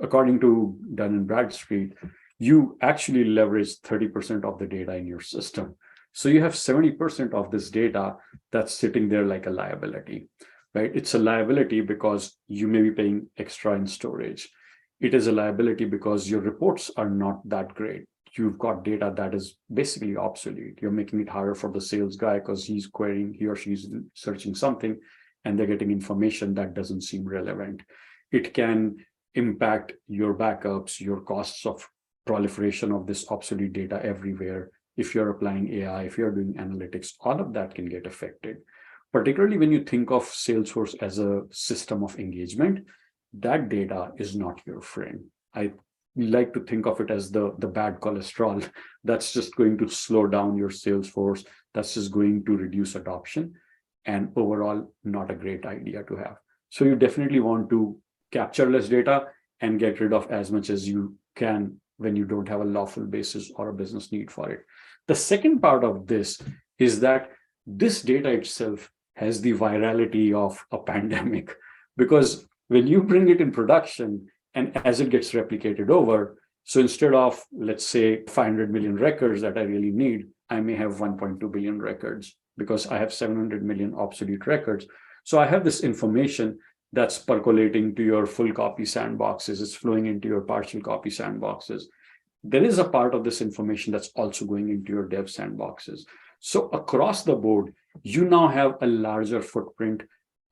according to Dun&Bradstreet, you actually leverage 30% of the data in your system. So you have 70% of this data that's sitting there like a liability, right? It's a liability because you may be paying extra in storage. It is a liability because your reports are not that great. You've got data that is basically obsolete. You're making it harder for the sales guy because he's querying, he or she's searching something, and they're getting information that doesn't seem relevant. It can impact your backups, your costs of proliferation of this obsolete data everywhere. If you're applying AI, if you're doing analytics, all of that can get affected. Particularly when you think of Salesforce as a system of engagement, that data is not your friend. I like to think of it as the bad cholesterol that's just going to slow down your Salesforce, that's just going to reduce adoption, and overall not a great idea to have. So you definitely want to capture less data and get rid of as much as you can when you don't have a lawful basis or a business need for it. The second part of this is that this data itself has the virality of a pandemic, because when you bring it in production and as it gets replicated over, so instead of, let's say, 500 million records that I really need, I may have 1.2 billion records because I have 700 million obsolete records. So I have this information that's percolating to your full copy sandboxes. It's flowing into your partial copy sandboxes. There is a part of this information that's also going into your dev sandboxes. So across the board, you now have a larger footprint,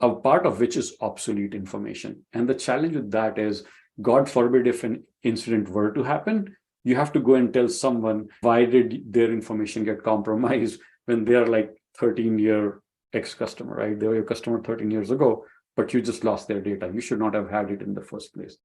a part of which is obsolete information. And the challenge with that is, God forbid, if an incident were to happen, you have to go and tell someone, why did their information get compromised when they're like 13-year ex-customer, right? They were your customer 13 years ago, but you just lost their data. You should not have had it in the first place.